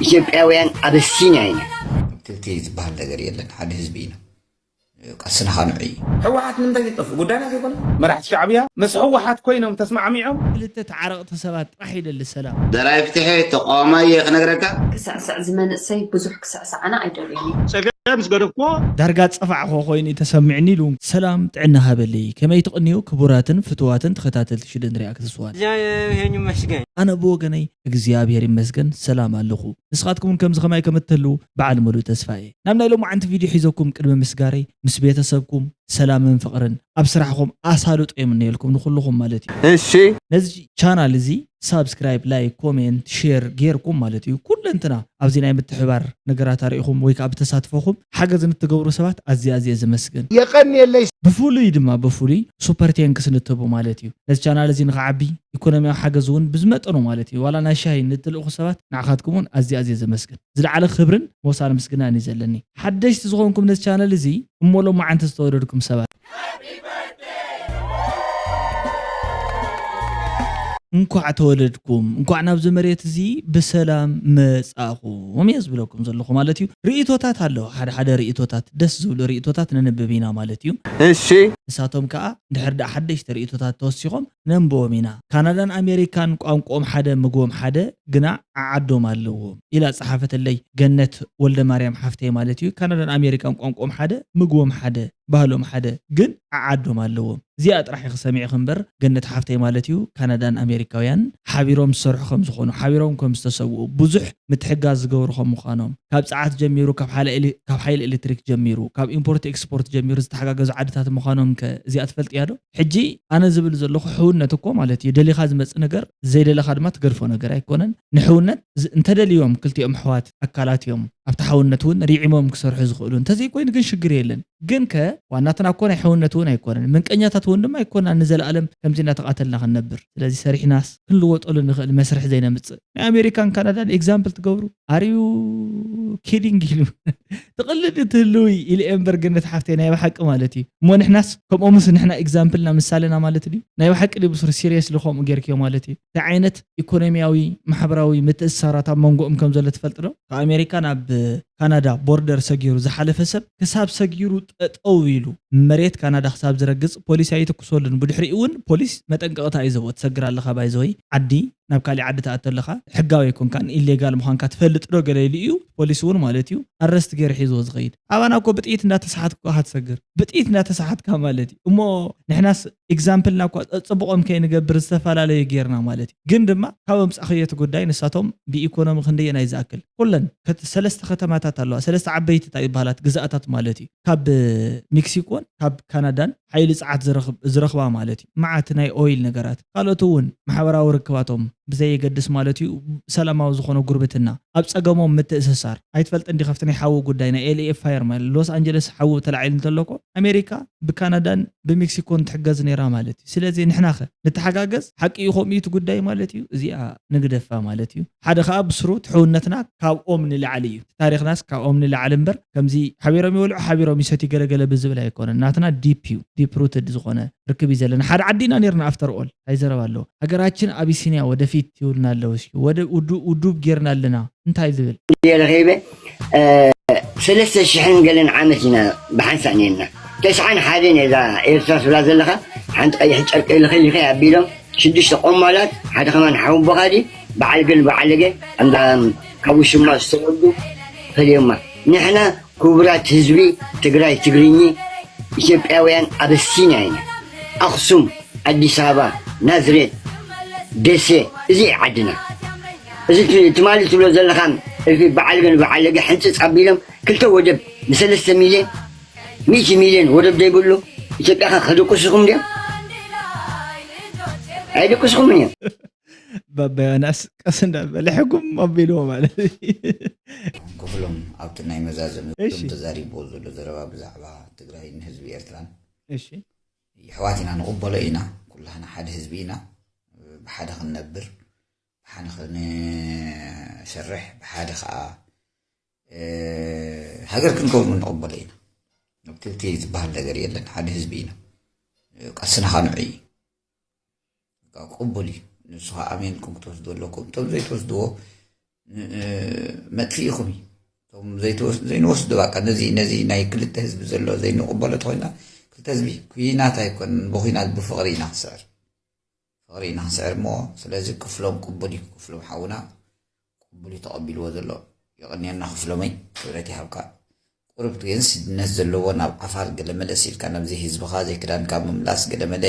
ኢትዮጵያውያን አብሲናይና ትልቲ ዝበሃል ነገር የለን ሓደ ህዝቢ ኢና ቀስና ኻኑዒ ሕወሓት ንምንታይ ይጠፍ ጉዳይና ዘይኮነ መራሕቲ ሻዕብያ ምስ ሕወሓት ኮይኖም ተስማዕሚዖም ክልተ ተዓረቕቲ ሰባት ጥራሕ ይደሊ ሰላም ደራይ ፍትሒ ተቃዋማይ ክነግረካ ክሳዕሳዕ ዝመንእሰይ ብዙሕ ክሳዕሳዕና ኣይደልየኒ ምስ ገደፍዎ ዳርጋ ፀፋዕ ኮይኑ ተሰሚዕኒ ኢሉ ሰላም ጥዕና ሃበሊ ከመይ ትቕንዩ ክቡራትን ፍትዋትን ተኸታተልቲ ሽድን ሪኣ ክትስዋል እግዚአብሔር ይመስገን ኣነ ብወገነይ እግዚአብሔር ይመስገን ሰላም ኣለኹ ንስኻትኩምን ከምዚ ከማይ ከምትህሉ በዓል ሙሉእ ተስፋ እየ ናብ ናይ ሎሚ ዓንቲ ቪድዮ ሒዘኩም ቅድሚ ምስጋረይ ምስ ቤተሰብኩም ሰላምን ፍቕርን ኣብ ስራሕኩም ኣሳልጦ የምንየልኩም ንኩልኩም ማለት እዩ እሺ ነዚ ቻናል እዚ ሳብስክራይብ ላይክ ኮሜንት ሼር ጌርኩም ማለት እዩ ኩለንትና ኣብዚ ናይ ምትሕባር ነገራት ኣሪኢኹም ወይ ከዓ ብተሳትፎኩም ሓገዝ እንትገብሩ ሰባት ኣዝየ ዝመስገን የቀን የለይ ብፍሉይ ድማ ብፍሉይ ሱፐር ቴንክስ ንትህቡ ማለት እዩ ነዚ ቻናል እዚ ንኽዓቢ ኢኮኖሚያዊ ሓገዝ እውን ብዝመጠኑ ማለት እዩ ዋላ ናይ ሻሂ ንትልእኹ ሰባት ንዓኻትኩም እውን ኣዝየ ዝመስገን ዝለዓለ ክብርን ወሳኒ ምስግናን እዩ ዘለኒ ሓደሽቲ ዝኾንኩም ነዚ ቻናል እዚ እሞሎ መዓንቲ ዝተወደድኩም ሰባት እንኳዕ ተወለድኩም እንኳዕ ናብ ዝመሬት እዚ ብሰላም መጻኹም የዝብለኩም ዘለኹ ማለት እዩ ርእቶታት ኣለዉ ሓደ ርእቶታት ደስ ዝብሉ ርእቶታት ነንብብ ኢና ማለት እዩ እሺ ንሳቶም ከዓ እንድሕር ዳኣ ሓደሽቲ ርእቶታት ተወሲኾም ነንብቦም ኢና ካናዳን ኣሜሪካን ቋንቋኦም ሓደ ምግቦም ሓደ ግና ዓዓዶም ኣለዎም ኢላ ፀሓፈተለይ ገነት ወልደ ማርያም ሓፍተይ ማለት እዩ ካናዳን ኣሜሪካን ቋንቋኦም ሓደ ምግቦም ሓደ ባህሎም ሓደ ግን ዓዓዶም ኣለዎም እዚኣ ጥራሕ ክሰሚዕ ክምበር ገነት ሓፍተይ ማለት እዩ ካናዳን ኣሜሪካውያን ሓቢሮም ዝሰርሑ ከም ዝኾኑ ሓቢሮም ከም ዝተሰውኡ ብዙሕ ምትሕጋዝ ዝገብሩ ከም ምዃኖም ካብ ፀዓት ጀሚሩ ካብ ሓይሊ ኤሌክትሪክ ጀሚሩ ካብ ኢምፖርት ኤክስፖርት ጀሚሩ ዝተሓጋገዙ ዓድታት ምዃኖም እዚኣ ትፈልጥ እያ ዶ ሕጂ ኣነ ዝብል ዘለኹ ሕውነት እኮ ማለት እዩ ደሊኻ ዝመፅእ ነገር ዘይደለኻ ድማ ትገድፎ ነገር ኣይኮነን ንሕውነት እንተደልዮም ክልቲኦም ኣሕዋት ኣካላት እዮም ኣብቲ ሓውነት እውን ሪዒሞም ክሰርሑ ዝኽእሉ እንተዘይ ኮይኑ ግን ሽግር የለን ግን ከ ዋናትና እኮ ናይ ሕውነት እውን ኣይኮነን ምንቀኛታት እውን ድማ ኣይኮና ንዘለኣለም ከምዚ እናተቃተልና ክንነብር ስለዚ ሰሪሕናስ ክንልወጠሉ ንኽእል መስርሕ ዘይነምፅእ ናይ ኣሜሪካን ካናዳን ኤግዛምፕል ትገብሩ ኣርዩ ኪዲንግ ኢሉ ትቕልድ ትህልዊ ኢሉ ኤምበር ገነት ሓፍተይ ናይ ባሓቂ ማለት እዩ እሞ ንሕናስ ከምኦ ምስ ንሕና ኤግዛምፕልና ምሳሌና ማለት እዩ ናይ ባሓቂ ድብስር ሲሪየስ ልኾም ጌርክዮ ማለት እዩ እንታይ ዓይነት ኢኮኖሚያዊ ማሕበራዊ ምትእስሳራት ኣብ መንጎኦም ከም ዘሎ ትፈልጥ ዶ ካብ ኣሜሪካ ናብ ካናዳ ቦርደር ሰጊሩ ዝሓለፈ ሰብ ክሳብ ሰጊሩ ጠጠው ኢሉ መሬት ካናዳ ክሳብ ዝረግፅ ፖሊስ ኣይትክሰሉን ብድሕሪኡ እውን ፖሊስ መጠንቀቕታ እዩ ዝህቦ ትሰግር ኣለኻ ባይዘወይ ዓዲ ናብ ካሊእ ዓዲ ተኣተው ኣለኻ ሕጋዊ ኣይኮንካን ኢሌጋል ምዃንካ ትፈልጥ ዶ ገለ ኢሉ እዩ ፖሊስ እውን ማለት እዩ ኣረስቲ ገይሩ ሒዝዎ ዝኸይድ ኣባና እኮ ብጥኢት እንዳተሰሓትካ ትሰግር ብጥኢት እንዳተሰሓትካ ማለት እዩ እሞ ንሕናስ ኤግዛምፕልና እኳ ፅቡቆም ከይንገብር ዝተፈላለዩ ጌርና ማለት እዩ ግን ድማ ካብ ኣምፃኽየት ጉዳይ ንሳቶም ብኢኮኖሚ ክንደየና እዩ ዝኣክል ኩለን ሰለስተ ከተማታት ኣለዋ ሰለስተ ዓበይቲ ይበሃላት ግዛኣታት ማለት እዩ ካብ ሜክሲኮን ካብ ካናዳን ሓይሊ ፀዓት ዝረኽባ ማለት እዩ መዓት ናይ ኦይል ነገራት ካልኦት እውን ማሕበራዊ ርክባቶም ብዘይ የገድስ ማለት እዩ ሰላማዊ ዝኾነ ጉርብትና ኣብ ፀገሞም ምትእስሳር ኣይትፈልጥ እንዲ ከፍቲ ናይ ሓዊ ጉዳይ ናይ ኤልኤፍ ፋየር ማለት ሎስ አንጀለስ ሓዊ ተላዒሉ እንተለኮ ኣሜሪካ ብካናዳን ብሜክሲኮን ትሕገዝ ነይራ ማለት እዩ ስለዚ ንሕና ኸ ንተሓጋገዝ ሓቂ ኢኹም ኢት ጉዳይ ማለት እዩ እዚኣ ንግደፋ ማለት እዩ ሓደ ከዓ ብስሩ ትሕውነትና ካብኦም ንላዕሊ እዩ ታሪክናስ ካብኦም ንላዕሊ እምበር ከምዚ ሓቢሮም ይበልዑ ሓቢሮም ይሰቲ ገለገለ ብዝብል ኣይኮነን ናትና ዲፕ እዩ ዲፕ ሩትድ ዝኾነ ርክብ እዩ ዘለና ሓደ ዓዲና ነርና ኣፍተር ኦል ኣይዘረባ ኣለዎ ሃገራችን ኣቢሲንያ ወደፊት ይውልና ኣለዎ ወደ ውዱብ ጌርና ኣለና እንታይ ዝብል የረኺበ 3000 ገለን ዓመት ኢና ብሓንሳእ ነርና ተስዓን ሓደን እዛ ኤርትራ ስብላ ዘለኻ ሓንቲ ቀይሕ ጨርቂ ልኽልኸ ኣቢሎም 6 ቆማላት ሓደ ከማን ሓው በኻዲ በዓል ግን በዓልገ እንዳ ካብ ውሽማ ዝተወልዱ ፈሊዮማ ንሕና ክቡራት ህዝቢ ትግራይ ትግርኝ ኢትዮጵያውያን ኣበሲንያ ኢና ኣኽሱም ኣዲስ ኣበባ ናዝሬት ደሴ እዚ ዓድና እዚ ትማሊ ትብሎ ዘለኻ እልፊ በዓል ግን በዓልገ ሕንፅፅ ኣቢሎም ክልተ ወደብ ን3 ሚልዮን 100 ሚልዮን ወደብ ዘይብሉ ኢትዮጵያ ከደቁስኹም ድዮም ኣይደቁስኹም እዮም ባባያናስ ቀስ እንዳበልሕኩም ኣቢልዎ ማለት ክፍሎም ኣብቲ ናይ መዛዘም ተዛሪቦ ዘሎ ዘረባ ብዛዕባ ትግራይ ንህዝቢ ኤርትራን እሺ ኣሕዋት ኢና ንቕበሎ ኢና ኩላህና ሓደ ህዝቢ ኢና ብሓደ ክንነብር ብሓደ ክንሰርሕ ብሓደ ከዓ ሃገር ክንከውን ንቕበሎ ኢና ትልቲ ዝበሃል ነገር የለን ሓደ ህዝቢ ኢና ቀስና ኻኑዒ ቅቡል እዩ ንሱ ከዓ ኣሜንኩም ክትወስዱ ኣለኩም እቶም ዘይትወስድዎ መጥፊኢኹም ቶም ዘይንወስዱ በቃ ነዚ ናይ ክልተ ህዝቢ ዘሎ ዘይንቕበሎ ተኮይና ክልተ ህዝቢ ኩናት ኣይኮን ብኩናት ብፍቕሪ ኢና ክስዕር ፍቕሪ ኢና ክስዕር እሞ ስለዚ ክፍሎም ቅቡል እዩ ክፍሎም ሓውና ቅቡል እዩ ተቐቢልዎ ዘሎ ይቕኒየና ክፍሎመይ ክብረት ይሃብካ ቁርብቲ ግን ስድነት ዘለዎ ናብ ዓፋር ገለ መለስ ኢልካ ናብዚ ህዝብኻ ዘይክዳንካ ምምላስ ገለ መለ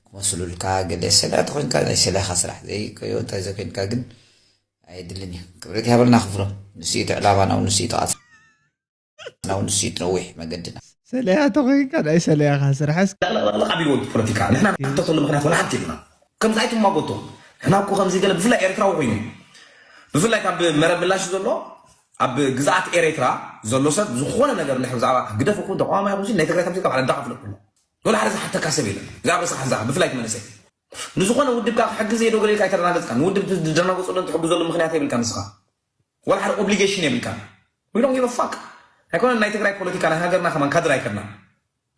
ክመስሉልካ ገለ ሰላት ኮይንካ ናይ ሰላኻ ስራሕ ዘይከዮ እንታይ ዘኮይንካ ግን ኣይድልን እዩ ክብረት ይሃበልና ክፍሎም ንስኢት ዕላማና ንስኢት ቃጽናው ንስኢት ነዊሕ መገድና ሰላያት ኮይንካ ናይ ሰላያኻ ስራሕስ قبيل ود بوليتيكا نحن نتصل لمخنات ولا حتى لنا كم زايتم ما قلتوا احنا كو خمسي قال بفلا اريترا وين بفلا كاب مرب بلاش زلو اب غزات اريترا زلو سد زخونه ነገር لحو زعبا قدف كو تقوام يا بوسي نيتغرا تمسك على دقف لكم ولا حرز حتى كاسب يلا زعبا صح زعبا بفلا يمنسي نزخونه ودبك حق زي دو غليك ايترنا كان ودب دجنا قصلن تحب زلو مخنات يبلكان نسخه ولا حر اوبليجيشن يبلكان we don't give a fuck هيكون نيتغرا بوليتيكا هاجرنا كمان كادر ايكرنا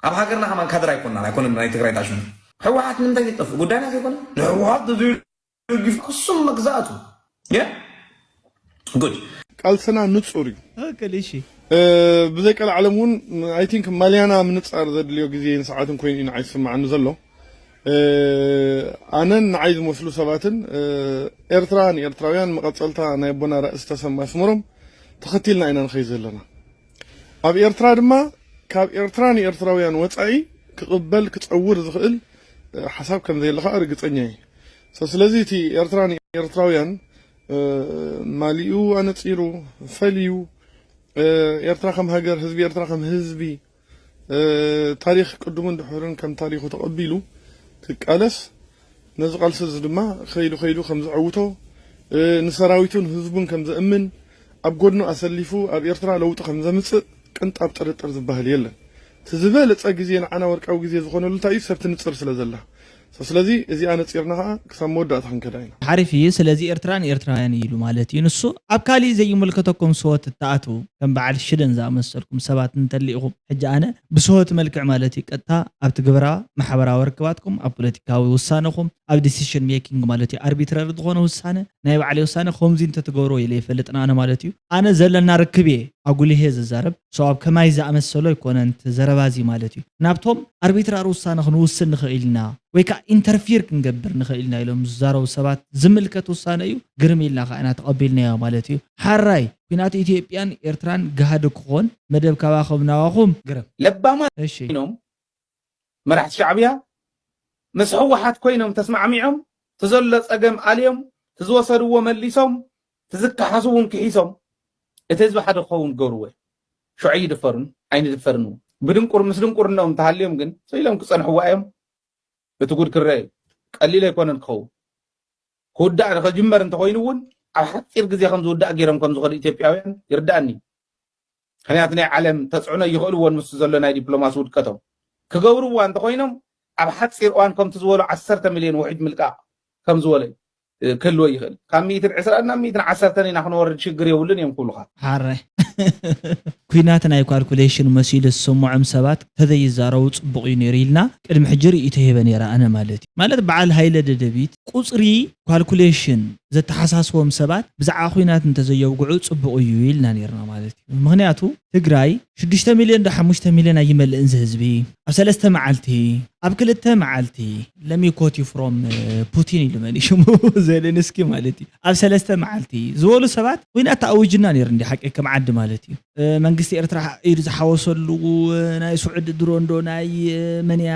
اب هاجرنا كمان كادر ايكوننا هيكون نيتغرا داشون حوات من ذي طف قدانا يكون حوات ذي قسم مجزاته يا جود قالسنا نصوري كلشي بذيك العالمون اي ثينك ماليانا من تصار ذليو غزيين ساعاتن كوين عايز سمع عنه زلو انا عايز مسلو سباتن ارتراويان مقصلتا نايبونا راس تسمى اسمرهم تختيلنا اينا نخيز لنا اب ارترا دما كاب ارتراويان وصاي كقبل كتصور زخل حساب كم زي لخا ارغصني سلازي تي ارتراويان ماليو انا تصيرو فليو ارترا كم هاجر حزبي ارترا كم حزبي تاريخ قدمون دحورن كم تاريخو تقبيلو تقالس نزقالس دما خيلو كم زعوتو نسراويتون حزبون كم زامن اب غدنو اسليفو اب ارترا لوط كم زمص قنط اب طرطر زبهل يله تزبلص غزي انا ورقاو غزي زخونلو تاي سبت نصر سلازلا ስለዚህ እዚ ኣነ ጽርናኻ ክሳብ መወዳእታ ክንከዳይና ሓሪፍ እዩ ስለዚ ኤርትራውያን ኢሉ ማለት እዩ ንሱ ኣብ ካሊእ ዘይምልከተኩም ሰወት ተኣቱ ከም በዓል ሽደን ዝኣመሰልኩም ሰባት እንተሊኢኹም ሕጂ ኣነ ብሰወት መልክዕ ማለት እዩ ቀጥታ ኣብ ትግበራ ማሕበራዊ ርክባትኩም ኣብ ፖለቲካዊ ውሳነኹም ኣብ ዲሲሽን ሜኪንግ ማለት እዩ ኣርቢትራሪ ዝኾነ ውሳነ ናይ ባዕለ ውሳነ ከምዚ እንተትገብሮ ኢለ ይፈልጥና ኣነ ማለት እዩ ኣነ ዘለና ርክብ እየ ኣጉሊሄ ዝዛረብ ሰዋብ ከማይ ዝኣመሰሎ ይኮነን ዘረባዚ ማለት እዩ ናብቶም ኣርቢትራሪ ውሳነ ክንውስን ንኽእልና ወይ ከዓ ኢንተርፊር ክንገብር ንኽእልና ኢሎም ዝዛረቡ ሰባት ዝምልከት ውሳነ እዩ ግርም ኢልና ከዓና ተቐቢልናዮ ማለት እዩ ሓራይ ኩናት ኢትዮጵያን ኤርትራን ገሃድ ክኾን መደብ ከባኸም ናዋኹም ግርም ለባማ እሺ ኮይኖም መራሕቲ ሻዕብያ ምስ ህወሓት ኮይኖም ተስማዕሚዖም ትዘሎ ፀገም ኣልዮም ትዝወሰድዎ መሊሶም ትዝከሓስውን ክሒሶም እቲ ህዝቢ ሓደ ክኸውን ገብርዎ ሸዑ ይድፈሩን ኣይንድፈርን ብድንቁር ምስ ድንቁርናኦም ተሃልዮም ግን ሰኢሎም ክፀንሕዋ እዮም እቲ ጉድ ክረአ ቀሊል ኣይኮነን ክኸውን ክውዳእ ንኸጅመር እንተኮይኑ እውን ኣብ ሓፂር ግዜ ከም ዝውዳእ ገይሮም ከም ዝኽእሉ ኢትዮጵያውያን ይርዳእኒ ምክንያቱ ናይ ዓለም ተፅዕኖ ይኽእልዎን ምስ ዘሎ ናይ ዲፕሎማሲ ውድቀቶም ክገብርዋ እንተኮይኖም ኣብ ሓፂር እዋን ከምቲ ዝበሉ 10 ሚልዮን ውሕድ ምልቃቕ ከም ዝበለ كل ويخل كم 120 ናብ 110 ኢና ክንወርድ ችግር የብሉን እዮም ኩሉኻ ሓራይ ኩናት ናይ ካልኩሌሽን መሲል ዝሰምዖም ሰባት ተዘይዛረው ጽቡቕ እዩ ነይሩ ኢልና ቅድሚ ሕጅሪ ኢተሄበ ነይራ ኣነ ማለት እዩ ማለት በዓል ሃይለ ደደቢት ቁጽሪ ካልኩሌሽን ዘተሓሳስቦም ሰባት ብዛዕባ ኩናት እንተዘየውግዑ ጽቡቕ እዩ ኢልና ነይርና ማለት እዩ ምክንያቱ ትግራይ 6 ሚልዮን ዶ 5 ሚልዮን ኣይመልእን ዝህዝቢ ኣብ 3 መዓልቲ ኣብ 2 መዓልቲ ለሚኮቲ ፍሮም ፑቲን ኢሉመን ሽሙ ዘለንስኪ ማለት እዩ ኣብ 3 መዓልቲ ዝበሉ ሰባት ኩናት ኣውጅና ነይር እንዲ ሓቂ ከም ዓዲ ማለት እዩ መንግስቲ ኤርትራ ኢድ ዝሓወሰሉ ናይ ስዑድ ድሮንዶ ናይ መንያ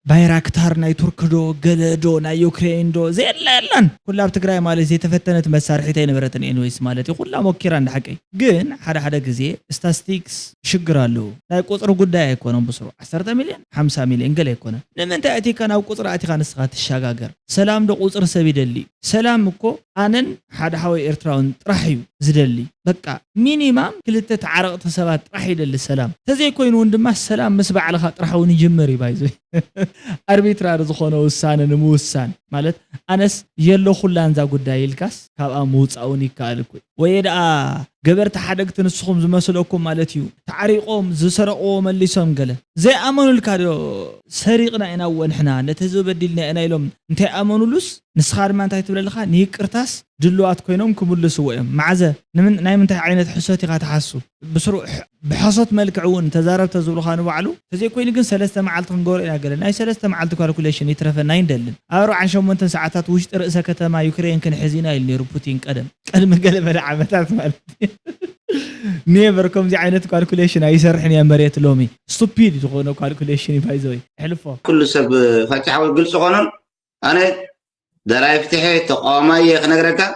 ባይራክታር ናይ ቱርክዶ ገለዶ ናይ ዩክሬን ዶ ዘላላን ኩላብ ትግራይ ማለት ዘይተፈተነት መሳርሒት አይነበረትን ኤንዌይስ ማለት እዩ ኩላ ሞኪራ እንደ ሓቂ ግን ሓደ ግዜ ስታቲስቲክስ ይሽግራሉ ናይ ቁጥር ጉዳይ አይኮነም ብስሩ 10 ሚልዮን 50 ሚልዮን ገለ አይኮነ ንምንታይ ኣቲካ ናብ ቁጥር ኣቲካ ንስኻ ትሻጋገር ሰላም ዶ ቁጥር ሰብ ይደሊ ሰላም እኮ ኣነን ሓደ ሓወይ ኤርትራውን ጥራሕ እዩ ዝደሊ በቃ ሚኒማም ክልተ ተዓረቕተ ሰባት ጥራሕ ይደሊ ሰላም ተዘይ ኮይኑ ወንድማ ሰላም ምስ ባዕልኻ ጥራሕውን ይጅመር ይባይዙ ኣርቢትራሪ ዝኾነ ውሳነ ንምውሳን ማለት ኣነስ የሎ ኩላንዛ ጉዳይ ኢልካስ ካብኣ ምውፃውን ይከኣል እኮ ويدا جبرت حدك تنسخهم زمسلكم مالتيو تعريقهم زسرقوا مليسهم قال زي امنوا الكادو سرقنا انا ونحنا نتهزو بدلنا انا يلوم انت امنوا لس نسخار ما انت تبللخا نيقرتاس دلوات كوينهم كملسوا ويم معزه نمن نايم انت عينت حسوتي غتحسوا بسرو بحصت ملكعون تزارب تزولو خانو بعلو تزي كوين كن 3 معلت نغور انا قال ناي 3 معلت كالكوليشن يترفنا يندلن ارو عن 8 ساعات وشط رئيس كتما يوكرين كن حزينا اللي بوتين قدم قلب عمتات مالت نيفر كم زي عينت كالكوليشن يسرحني يا مريت لومي ستوبيد تخونو كالكوليشن بايزوي حلفو كل سب فاتح حاول قل سخونن انا دراي فتحي تقامي خنغركا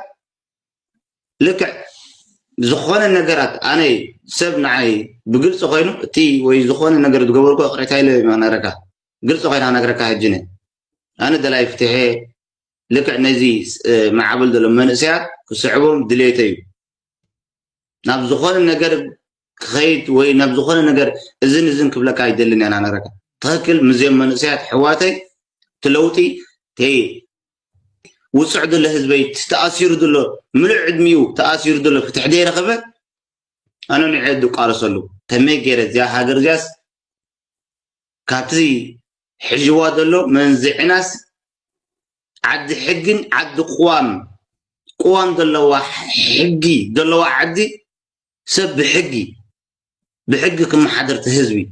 لك زخون النجارات انا سب نعي بقل سخينو تي وي زخون النجار تقبركو اخرتاي لي انا ركا قل سخين انا ركا هجنه انا دراي فتحي لك نزي مع عبد المنسيات كسعبهم دليتي ناب زخون النجار خيت وي ناب زخون النجار اذن كبلك ايدلني انا ركا تاكل مزيم منسيات حواتي تلوتي تي وصعد له حزبي تاثير دله ملع عدميو تاثير دله فتح دي رخبه انا نعد قارسلو تمي غير زي هاجر جاس كاتي حجوا دله منزعناس عد حقن عد قوام دله حقي دله عدي سب حقي بحقك ما حضرت حزبي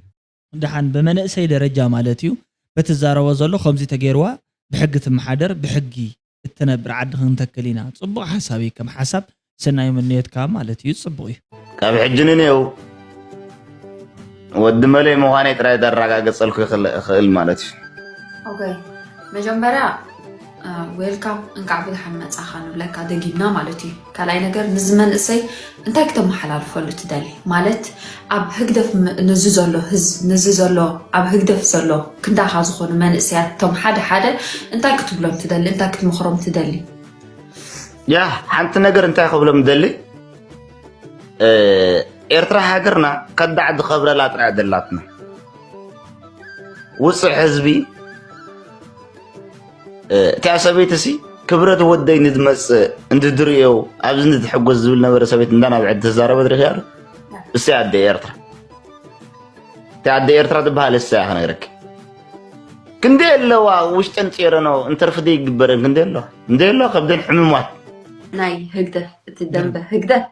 دحان بمنأسي درجه مالتيو بتزاروا زلو خمسي تغيروا بحقت محادر بحقي التنبر عدخن تكلينا صبغ حسابي كم حسب سناي منيت كام مالتي صبغي كاب حجننيو ود ملي مغاني تراي دراغاغصلكو خل مالتي اوكي مجمبرا ويلكم انقع بلحن مصاخان بلكا دغينا مالتي كالاي ነገር ንዝመን እሰይ እንታይ ክተም ሓላልፈሉ ትደሊ ማለት ኣብ ህግደፍ ንዝዘሎ ንዝዘሎ ኣብ ህግደፍ ዘሎ ክንዳኻ ዝኾነ መንእስያት ቶም ሓደ እንታይ ክትብሎም ትደሊ እንታይ ክትምኽሮም ትደሊ ያ ሓንቲ ነገር እንታይ ክብሎም ትደሊ ኤርትራ ሃገርና ከዳዕድ ኸብረላ ጥራይ ደላትና ውፅእ ህዝቢ تاسبيتسي كبرت ودي ندمس انت دريو ابز نتحجز زبل نبر سبيت ندانا بعد تزارب دريار بس يعدي ايرترا تعدي ايرترا تبها لسه نغرك كنديلو وش تنطيرنو انت رفدي يقبرن كنديلو خبدن حممات ناي هكذا تدنبه هكذا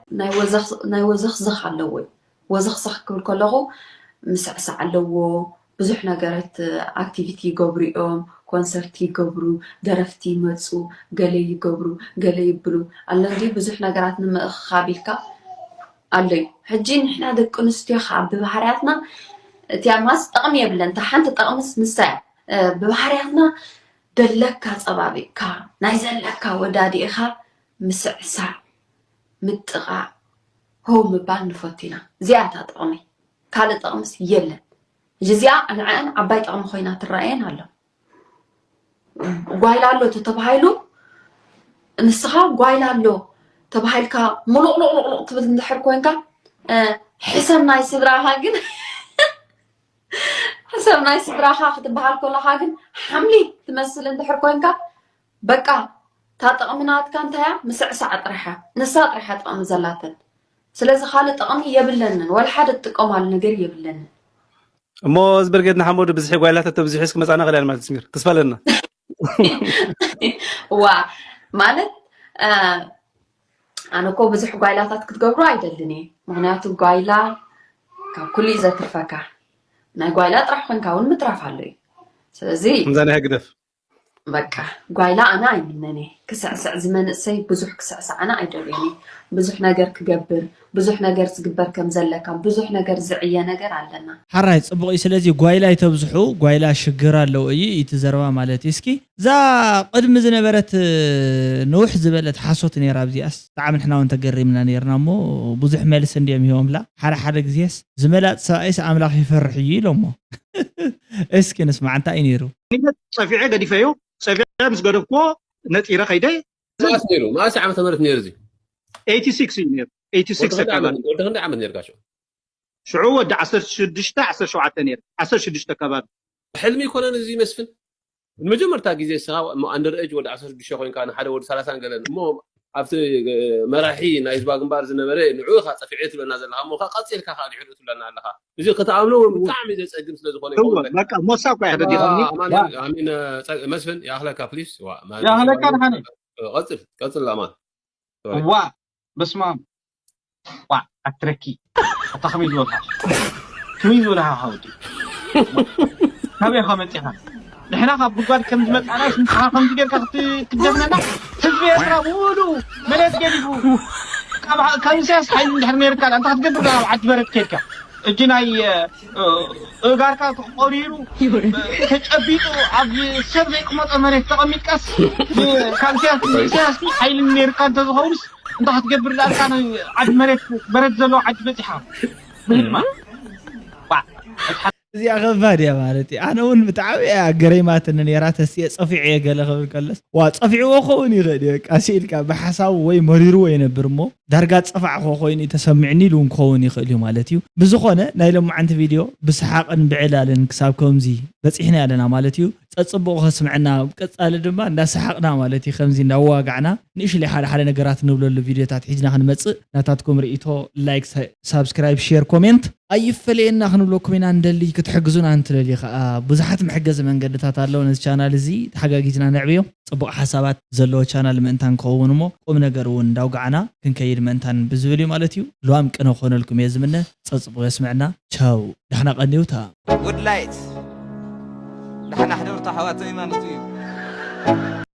ناي وزخ زخ علوي وزخ صح كلغو مسعسع علو بزح نغرت اكتيفيتي غبريوم كونسرت يقبرو درفتي مصو غلي يقبرو غلي يبلو الله بزح نغرات نمخابيلكا علي حجي نحنا دق نستيو خاب ببحرياتنا تياماس طقم يبلن تحنت طقمس نسا ببحرياتنا دلكا صبابيكا نايزلكا ودادي اخا مسعسع متقع هو مبان نفوتينا زياده طقمي كال طقمس يلن جزيا انا عباي طقم خوينا تراين هلا غايلالو تتبهايلو نسخا غايلالو تبهايلكا ملق تبد ندحر كوينكا حسب ناي سدراها كن حسب ناي سدراها تبهال كلها كن حملي تمثل ندحر كوينكا بقى تاطقمنات كانتها مسعسع طرحه نسا طرحه طقم زلاتن سلازي خالد طقم يبلنن ولا حد تقوم على نجر يبلنن مو زبرقدنا حمود بزحي غايلات تبزح حسك مصانا غلال مال تسمير كسفالنا وا ማለት أنا كو بزح غايلاتات كتقبرو አይደልني مغنياتو غايلا ካብ ኩሉ ዘትርፈካ ናይ غايلا ጥራሕ ኮንካ እውን ምትራፍ ኣለዩ ስለዚ ምዛና هقدف በቃ غايلا أنا አይምነኒ ክስዕስዕ ዝመንእሰይ ብዙሕ ክስዕስዕ أنا አይደልني ብዙሕ ነገር ክገብር ብዙሕ ነገር ዝግበር ከም ዘለካ ብዙሕ ነገር ዝዕየ ነገር ኣለና حراي صبغي ስለዚ غايلا ይተብዝሑ غايلا ሽግር ኣለው እዩ ይትዘረባ ማለት እስኪ ዛ قدم ዝነበረት نوح ዝበለት ሓሶት ነራ ኣብዚያስ ጣዕም ንሕና ወን ተገሪምና ነርና ሞ ብዙሕ መልስ እንዲም ይሆምላ ሓደ ግዜስ ዝመላጥ ሰብኣይስ ኣምላኽ ይፈርሕ እዩ ኢሎሞ እስኪ ንስማዕ እንታይ ነይሩ صفيعه قديفيو صفيعه مس قدفكو نطيره خيدي نيرو ما ساعه عملت نيرزي 86 نير 86 كمان ودهن عمل نيرغاشو شعو ود 16 نير 16 كمان حلمي يكون زي مسفن المجمرتا غيزي سا اندر ايج ود 16 خوين كان حدا ود 30 قالن مو ኣብቲ መራሒ ናይ ህዝባ ግንባር ዝነበረ ንዑ ካ ፀፊዕት ለና ዘለካ ሞካ ቀፂልካ ካ ይሕልቱ ለና ኣለካ እዚ ከተኣምኖ ብጣዕሚ ዘፀግም ስለ ዝኾነ ይኸውን በቃ ሞሳብ ቆይ ሕደዲ አሚን መስፍን ያኽለካ ፕሊስ ያኽለካ ንሓነ ቀፅል አማን ዋ በስማም ዋ ኣትረኪ ኣታ ከመይ ዝበልካ ሓወዲ ካበይ ከመፂኻ ንሕና ካብ ጉድጓድ ከም ዝመፃና ስምፅኻ ከምዚ ጌርካ ክትደብነና ህዝቢ ኤርትራ ሙሉ መሬት ገዲፉ ካብ ኢሳያስ ሓይሊ እንድሕር ነርካ እንታ ክትገብር ኣብ ዓዲ በረት ከድካ እጂ ናይ እጋርካ ተቆሪሩ ተጨቢጡ ኣብ ሰብ ዘይቅመጦ መሬት ተቐሚጥካስ ካብ ኢሳያስ ሓይሊ ነርካ እንተዝኸውንስ እንታ ክትገብር ዳልካ ዓዲ መሬት በረት ዘለዎ ዓዲ በፂሓ ብህልማ እዚኣ ከባድ እያ ማለት እዩ ኣነ እውን ብጣዕሚ እያ ገረይማትን ነራ ተስየ ፀፊዐየ ገለ ክብል ከለስ ዋ ፀፊዕዎ ክኸውን ይኽእል እዩ ቃሲኢልካ ብሓሳቡ ወይ መሪርዎ የነብር እሞ ዳርጋ ፀፋዕኮ ኮይኑ ተሰሚዕኒ ኢሉ እውን ክኸውን ይኽእል እዩ ማለት እዩ ብዝኾነ ናይ ሎማዓንቲ ቪድዮ ብሰሓቅን ብዕላልን ክሳብ ከምዚ በፂሕና ኣለና ማለት እዩ ፀፅቡቕ ከስምዐና ቀፃሊ ድማ እንዳሰሓቅና ማለት እዩ ከምዚ እንዳዋጋዕና ንእሽለይ ሓደ ሓደ ነገራት ንብለሉ ቪድዮታት ሒዝና ክንመፅእ ናታትኩም ርእቶ ላይክ ሳብስክራይብ ሼር ኮሜንት ኣይፈለየና ክንብለኩም ኢና እንደሊ ክትሕግዙና እንትለሊ ከዓ ብዙሓት መሕገዚ መንገድታት ኣለዉ ነዚ ቻናል እዚ ተሓጋጊዝና ንዕብዮ ፅቡቅ ሓሳባት ዘለዎ ቻናል ምእንታን ክኸውን እሞ ቁም ነገር እውን እንዳውጋዕና ክንከይድ ምእንታን ብዝብል እዩ ማለት እዩ ልዋም ቅነ ክኾነልኩም እየ ዝምነ ፀፅቡቕ የስምዐና ቻው ዳሕና ቀኒውታ ጉድ ላይት دحنا حضرت حواتي ما نطيب